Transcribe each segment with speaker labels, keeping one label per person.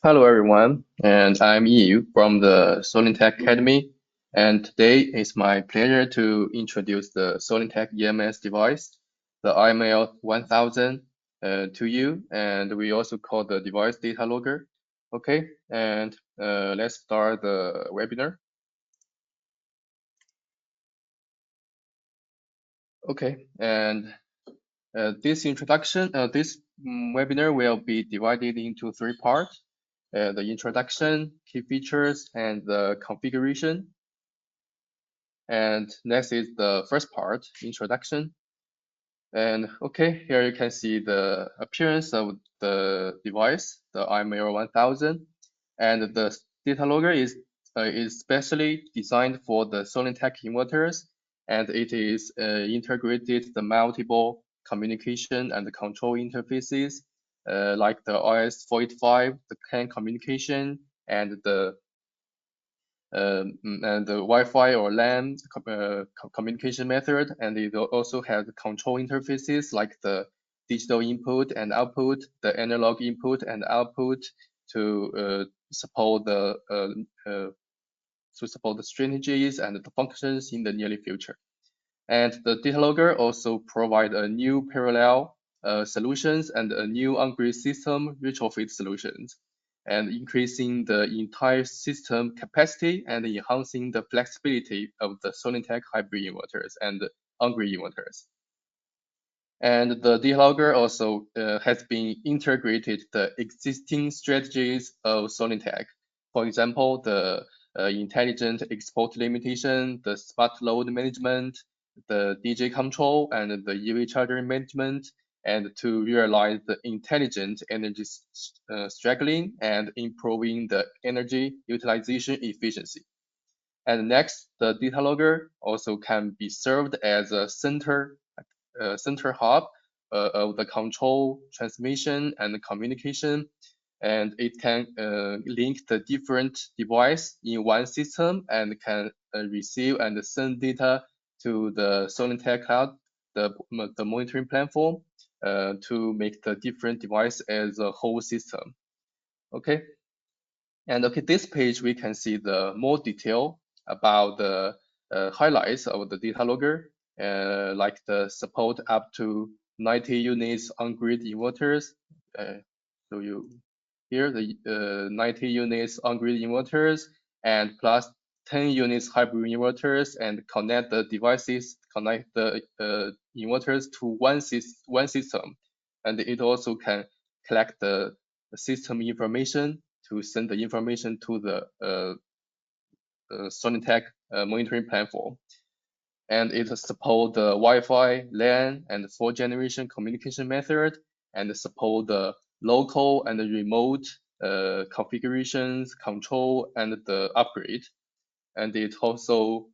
Speaker 1: Hello everyone, and I'm Eve from the Solinteg Academy, and today it's my pleasure to introduce the Solinteg EMS device, the RML-1000, to you, and we also call the device data logger. Okay, and let's start the webinar. Okay, and this webinar will be divided into three parts: the introduction, key features, and the configuration. And next is the first part, introduction. And okay, here you can see the appearance of the device, the RML-1000, and the data logger is specially designed for the Solinteg inverters, and it is integrated the multiple communication and control interfaces like the RS-485, the CAN communication, and the Wi-Fi or LAN communication method, and it also has control interfaces like the digital input and output, the analog input and output to support the strategies and the functions in the near future. And the data logger also provide a new parallel solutions and a new on-grid system retrofit solutions, and increasing the entire system capacity and enhancing the flexibility of the Solinteg hybrid inverters and on-grid inverters. And the data logger also has been integrated the existing strategies of Solinteg. For example, the intelligent export limitation, the smart load management, the DJ control, and the EV charger management, and to realize the intelligent energy straggling and improving the energy utilization efficiency. And next, the data logger also can be served as a center hub of the control, transmission, and communication, and it can link the different device in one system and can receive and send data to the Solinteg cloud, the monitoring platform, to make the different device as a whole system. Okay, and okay, this page we can see the more detail about the highlights of the data logger, like the support up to 90 units on-grid inverters. So you here the 90 units on-grid inverters and plus 10 units hybrid inverters, and connect the inverters to one system, and it also can collect the system information to send the information to the Solinteg monitoring platform. And it support the Wi-Fi, LAN, and 4th generation communication method, and support the local and the remote configurations, control, and the upgrade. And it also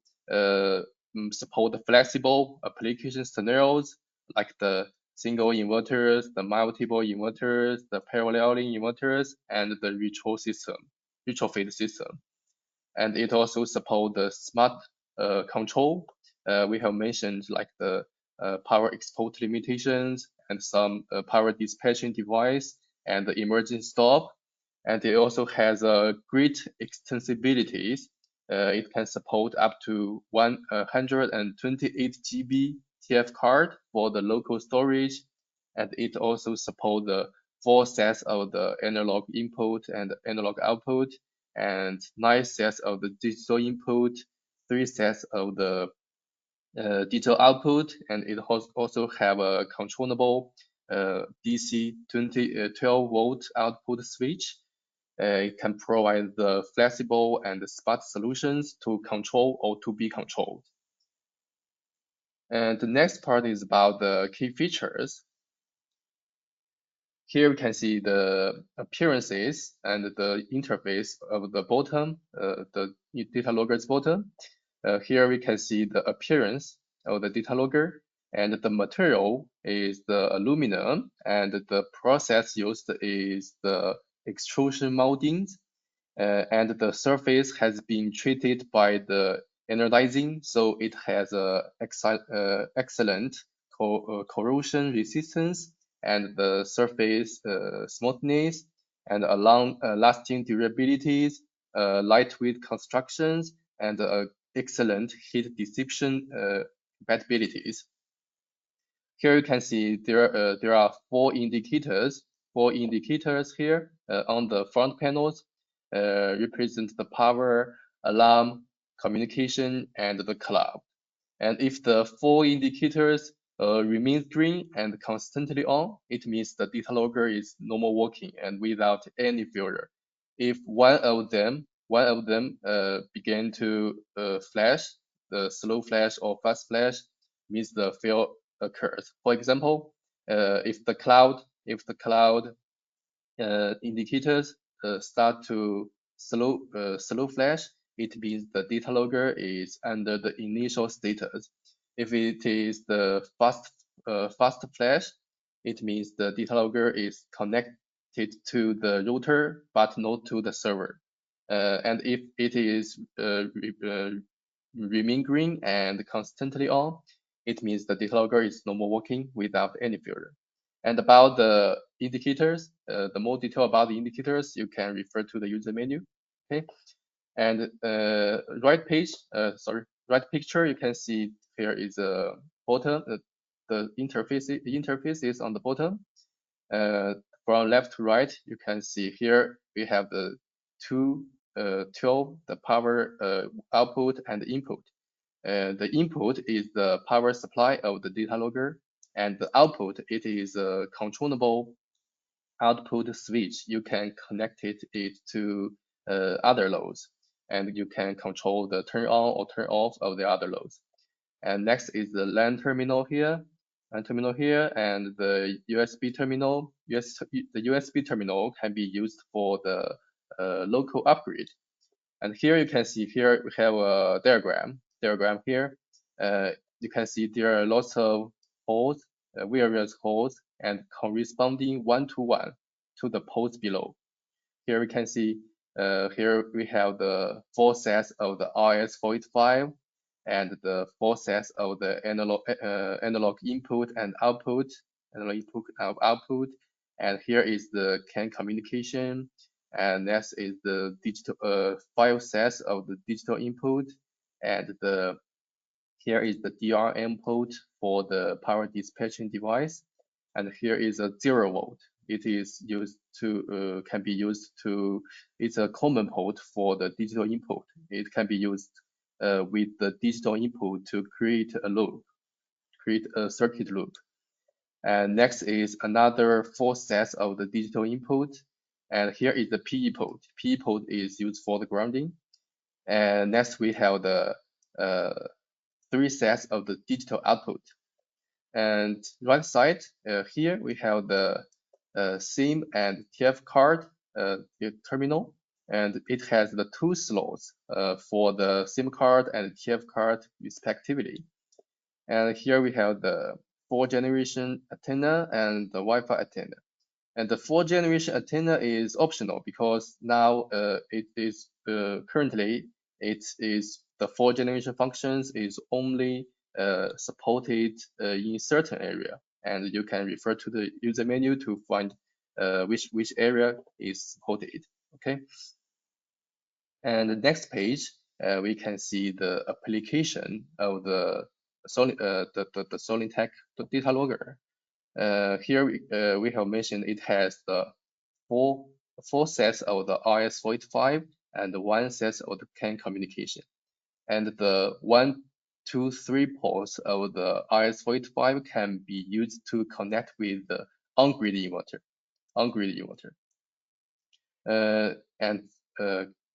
Speaker 1: support the flexible application scenarios like the single inverters, the multiple inverters, the paralleling inverters, and the retrofit system. And it also support the smart control. We have mentioned like the power export limitations and some power dispatching device and the emergency stop. And it also has a great extensibilities. It can support up to 128 GB TF card for the local storage, and it also support the 4 sets of the analog input and analog output, and 9 sets of the digital input, 3 sets of the digital output, and it also have a controllable DC 12 volt output switch. It can provide the flexible and smart solutions to control or to be controlled. And the next part is about the key features. Here we can see the appearances and the interface of the bottom, the data logger's bottom. Here we can see the appearance of the data logger, and the material is the aluminum, and the process used is the extrusion moldings, and the surface has been treated by the anodizing, so it has a excellent corrosion resistance and the surface smoothness, and a long lasting durabilities, lightweight constructions, and excellent heat dissipation compatibilities. Here you can see there are four indicators here on the front panels represent the power, alarm, communication, and the cloud. And if the four indicators remain green and constantly on, it means the data logger is normal working and without any failure. If one of them begin to flash, the slow flash or fast flash means the fail occurs. For example, if the cloud indicators start to slow flash, it means the data logger is under the initial status. If it is the fast flash, it means the data logger is connected to the router but not to the server. And if it is remain green and constantly on, it means the data logger is normal working without any failure. And about the indicators, the more detail about the indicators, you can refer to the user menu. Okay, and right picture, you can see here is a bottom. The interface is on the bottom. From left to right, you can see here we have the 12, the power output and input. The input is the power supply of the data logger, and the output, it is a controllable output switch. You can connect it to other loads, and you can control the turn on or turn off of the other loads. And next is the LAN terminal here, and the USB terminal. The USB terminal can be used for the local upgrade. And here you can see here we have a diagram here. You can see there are lots of holes, various holes, and corresponding one-to-one to the ports below. Here we can see here we have the four sets of the RS-485 and the four sets of the analog input and output, and here is the CAN communication, and next is the digital 5 sets of the digital input, and here is the DRM port for the power dispatching device, and here is a 0 volt. It is used to can be used to. It's a common port for the digital input. It can be used with the digital input to create a loop, create a circuit loop. And next is another 4 sets of the digital input. And here is the PE port. PE port is used for the grounding. And next we have the 3 sets of the digital output. And right side here we have the SIM and TF card terminal, and it has the 2 slots for the SIM card and TF card respectively. And here we have the 4th generation antenna and the Wi-Fi antenna. And the 4th generation antenna is optional because now it is currently it is the 4th generation functions is only supported in certain area, and you can refer to the user menu to find which area is supported. Okay. And the next page, we can see the application of the Solinteg data logger. Here we have mentioned it has the four sets of the RS-485 and 1 set of the CAN communication. And the 1, 2, 3 ports of the RS-485 can be used to connect with the on-grid inverter. And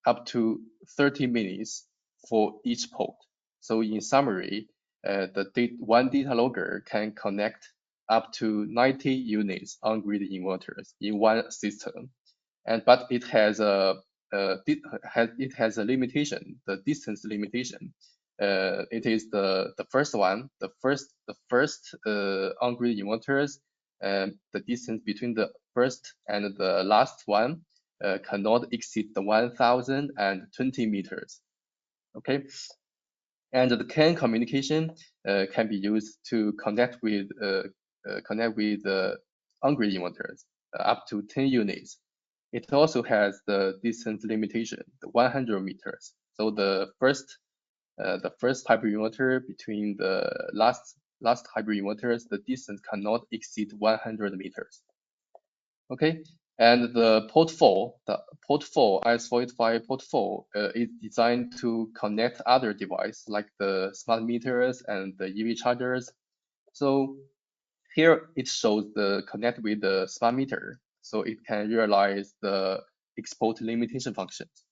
Speaker 1: up to 30 minutes for each port. So in summary, the one data logger can connect up to 90 units on-grid inverters in one system, but it has a limitation, the distance limitation. It is the first one, the first on-grid inverters. The distance between the first and the last one cannot exceed the 1,020 meters. Okay, and the CAN communication can be used to connect with on-grid inverters up to 10 units. It also has the distance limitation, the 100 meters. So the first hybrid inverter between the last hybrid inverters, the distance cannot exceed 100 meters. Okay, and the port 4, IS-485 port 4 is designed to connect other devices like the smart meters and the EV chargers. So here it shows the connect with the smart meter, so it can realize the export limitation functions.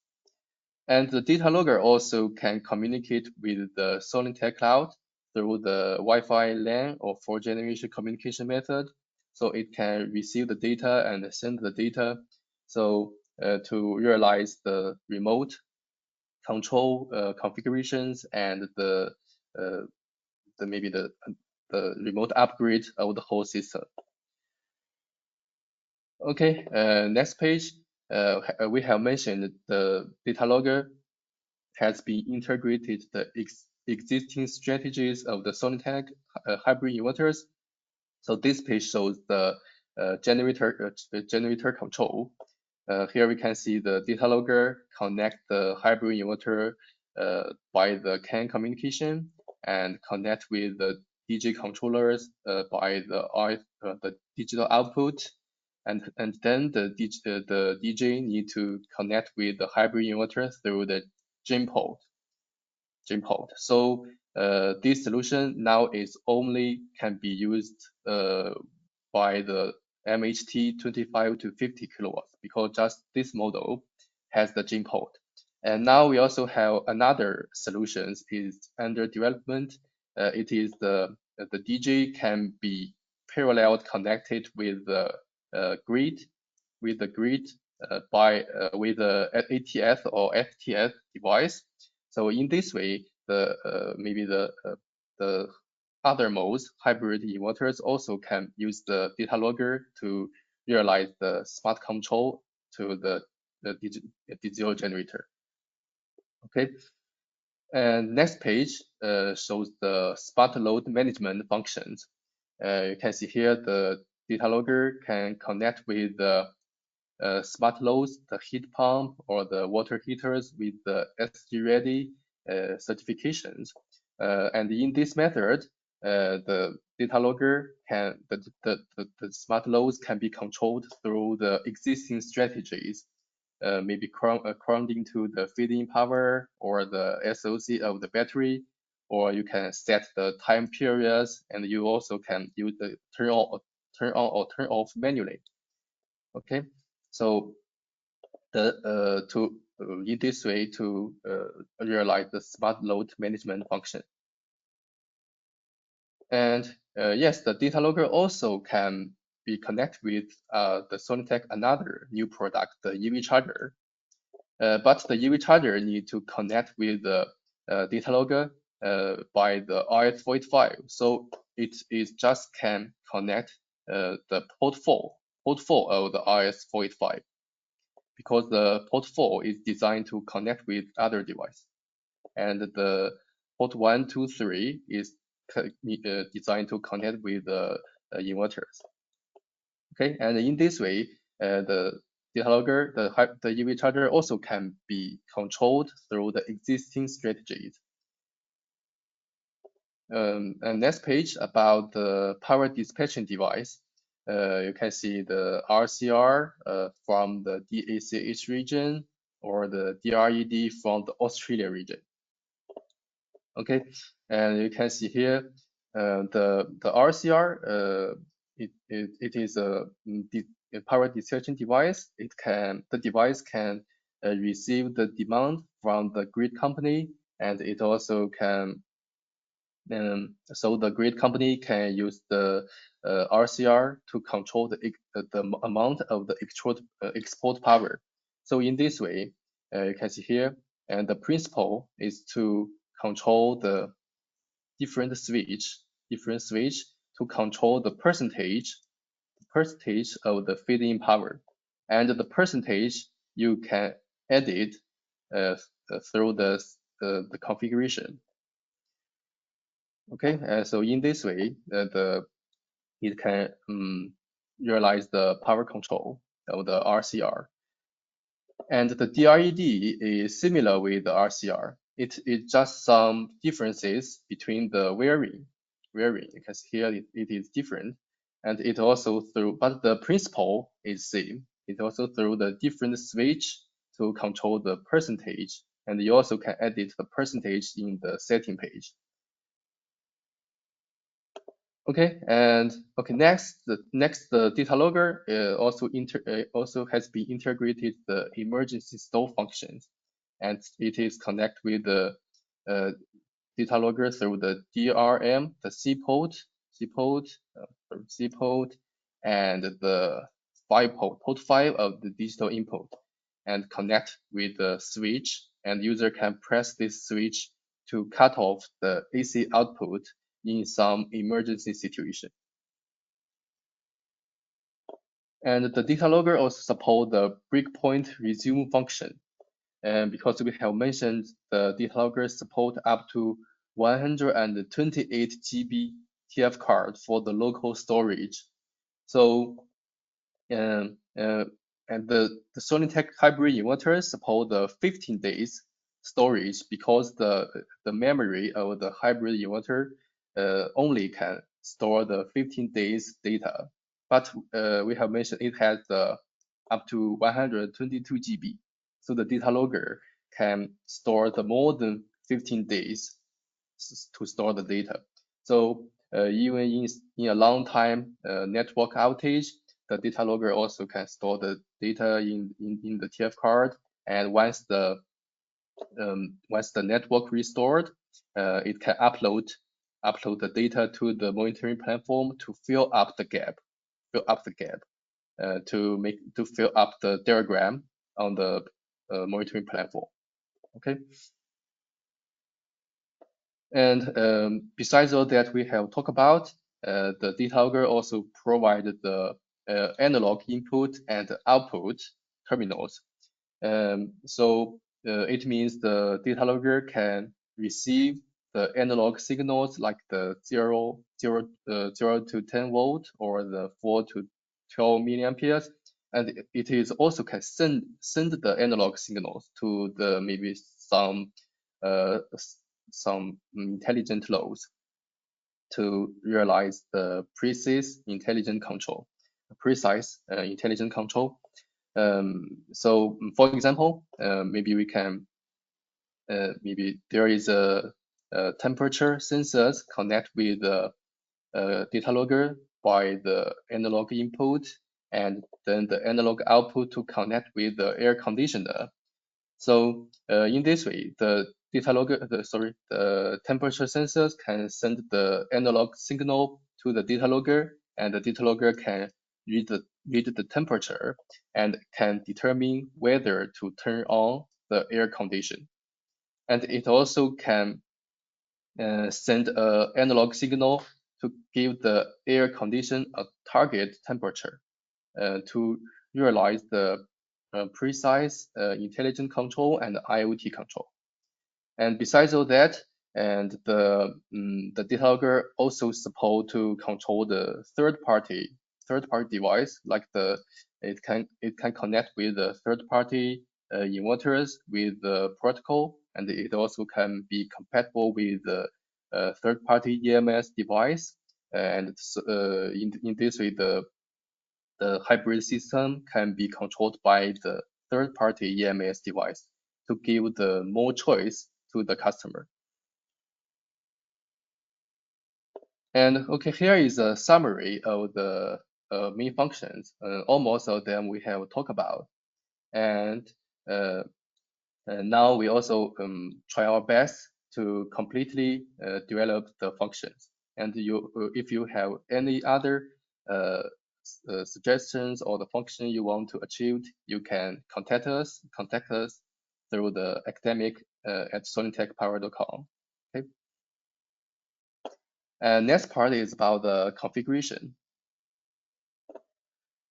Speaker 1: And the data logger also can communicate with the Solinteg cloud through the Wi-Fi LAN or 4th generation communication method. So it can receive the data and send the data. So to realize the remote control configurations and maybe the remote upgrade of the whole system. Okay, next page. We have mentioned the data logger has been integrated the existing strategies of the Solinteg hybrid inverters. So this page shows the generator control. Here we can see the data logger connect the hybrid inverter by the CAN communication and connect with the DJ controllers by the digital output. And then the DJ need to connect with the hybrid inverter through the GIN port. So this solution now is only can be used by the MHT 25 to 50 kilowatts because just this model has the GIN port. And now we also have another solutions is under development. It is the DJ can be parallel connected with the grid with the ATS or FTS device. So in this way, maybe the other modes, hybrid inverters also can use the data logger to realize the smart control to the digital generator. Okay, and next page shows the smart load management functions. You can see here the data logger can connect with the smart loads, the heat pump or the water heaters with the SG ready certifications. And in this method, the data logger the smart loads can be controlled through the existing strategies, maybe corresponding to the feed-in power or the SOC of the battery, or you can set the time periods, and you also can use the turn on or turn off manually. Okay, so in this way to realize the smart load management function. And yes, the data logger also can be connected with the Solinteg another new product, the EV charger. But the EV charger need to connect with the data logger by the RS-485. So it just can connect the port 4 of the RS-485 because the port 4 is designed to connect with other device. And the port 1, 2, 3 is designed to connect with the inverters. Okay, and in this way, the data logger, the EV charger also can be controlled through the existing strategies. And next page about the power dispatching device. You can see the RCR from the DACH region or the DRED from the Australia region. Okay, and you can see here the RCR it is a power dispatching device. The device can receive the demand from the grid company, and it also can so the grid company can use the RCR to control the amount of the export power. So in this way, you can see here, and the principle is to control the different switch to control the percentage of the feed-in power, and the percentage you can edit through the configuration. Okay, so in this way, it can realize the power control of the RCR. And the DRED is similar with the RCR. It just some differences between the wiring, because here it is different. And it also through, but the principle is same. It also through the different switch to control the percentage. And you also can edit the percentage in the setting page. Okay, and okay, the data logger also has been integrated the emergency stall functions, and it is connect with the uh, data logger through the DRM, the C port, and the 5 port, port 5 of the digital input, and connect with the switch, and user can press this switch to cut off the AC output in some emergency situation. And the data logger also support the breakpoint resume function. And because we have mentioned the data logger support up to 128 GB TF card for the local storage. So and the Solinteg hybrid inverters support the 15 days storage because the memory of the hybrid inverter only can store the 15 days data. But we have mentioned it has up to 122 GB. So the data logger can store the more than 15 days to store the data. So even in a long time network outage, the data logger also can store the data in the TF card. And once the network restored, it can upload the data to the monitoring platform to fill up the gap, to fill up the diagram on the monitoring platform. Okay. And besides all that we have talked about, the data logger also provided the analog input and output terminals. So it means the data logger can receive the analog signals like the 0 to 10 volt or the 4 to 12 milliamperes, and it is also can send the analog signals to the maybe some intelligent loads to realize the precise intelligent control. So for example, maybe we can maybe there is a temperature sensors connect with the data logger by the analog input, and then the analog output to connect with the air conditioner. So in this way, the temperature sensors can send the analog signal to the data logger, and the data logger can read the temperature and can determine whether to turn on the air condition. And it also can send an analog signal to give the air condition a target temperature to realize the precise intelligent control and IoT control. And besides all that, and the data logger also support to control the third party device, like it can connect with the third party inverters with the protocol, and it also can be compatible with the third party EMS device. And in this way, the hybrid system can be controlled by the third-party EMS device to give the more choice to the customer. And okay, here is a summary of the main functions. Almost all of them we have talked about. And now we also try our best to completely develop the functions. And if you have any other suggestions or the function you want to achieve, you can contact us through the academic at solintechpower.com. Okay. And next part is about the configuration.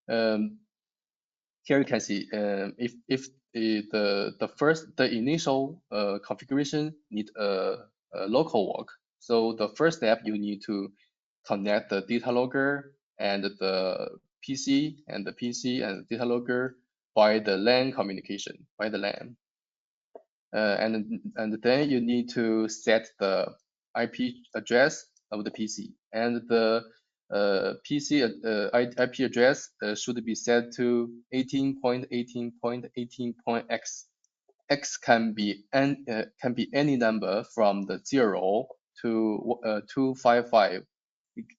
Speaker 1: Here you can see if the initial configuration need a local work. So the first step, you need to connect the data logger and the PC and the data logger by the LAN communication, by the LAN. And then you need to set the IP address of the PC, and the PC IP address should be set to 18.18.18.x. X can be any number from the 0 to 255,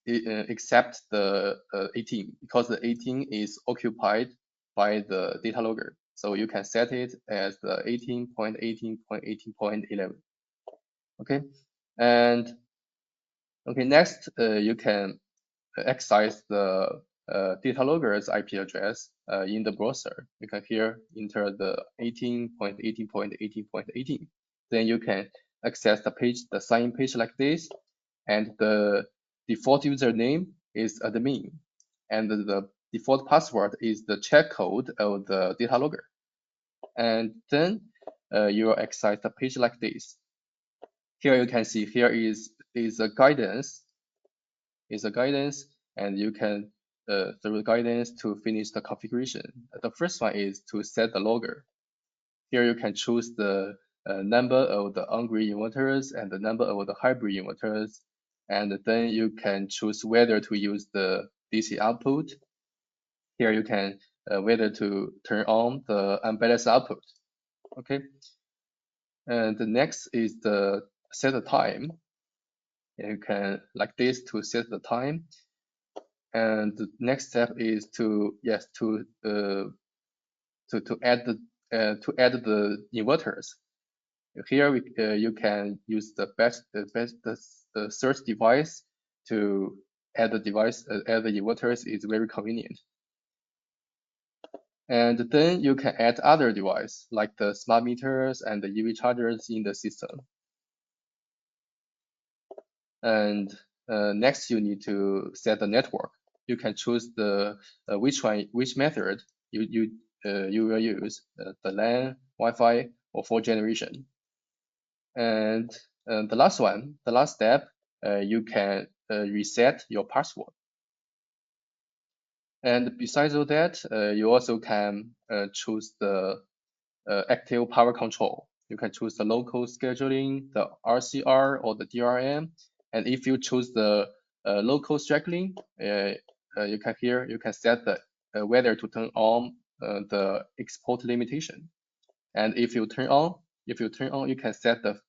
Speaker 1: except the 18, because the 18 is occupied by the data logger. So you can set it as the 18.18.18.11. Okay, and okay, next you can access the data logger's IP address in the browser. You can here enter the 18.18.18.18. Then you can access the page, the sign page like this, and the default username is admin, and the default password is the check code of the data logger. And then you will access the page like this. Here you can see here is a guidance, and you can through the guidance to finish the configuration. The first one is to set the logger. Here you can choose the number of the on-grid inverters and the number of the hybrid inverters, and then you can choose whether to use the DC output. Here you can whether to turn on the unbalanced output. Okay, and the next is the set the time. You can like this to set the time. And the next step is to add the inverters. Here you can use the search device to add the inverters is very convenient. And then you can add other devices like the smart meters and the EV chargers in the system. And next you need to set the network. You can choose the which method you will use, the LAN, Wi-Fi, or 4th generation. And the last step, you can reset your password. And besides all that, you also can choose the active power control. You can choose the local scheduling, the RCR, or the DRM. And if you choose the local scheduling, you can set the whether to turn on the export limitation. And if you turn on, you can set the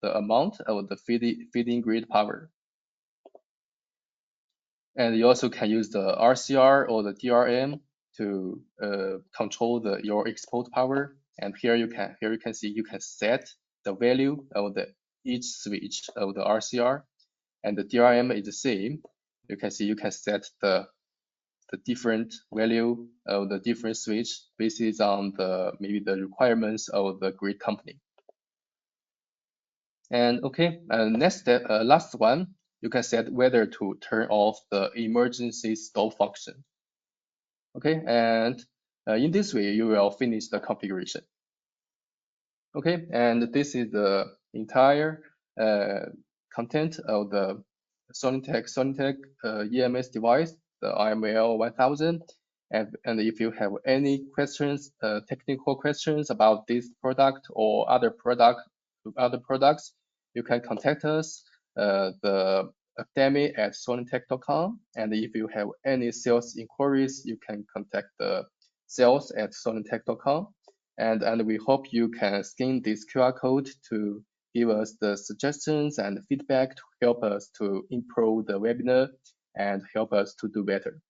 Speaker 1: amount of the feeding grid power. And you also can use the RCR or the DRM to control your export power. And here you can see you can set the value of each switch of the RCR, and the DRM is the same. You can see you can set the different value of the different switch based on maybe the requirements of the grid company. And okay, next step, last one, you can set whether to turn off the emergency stop function. Okay, and in this way, you will finish the configuration. Okay, and this is the entire content of the Solinteg EMS device, the RML-1000. And if you have any questions, technical questions about this product or other products, you can contact us, the academy@solinteg.com. And if you have any sales inquiries, you can contact the sales@solinteg.com. And we hope you can scan this QR code to give us the suggestions and feedback to help us to improve the webinar and help us to do better.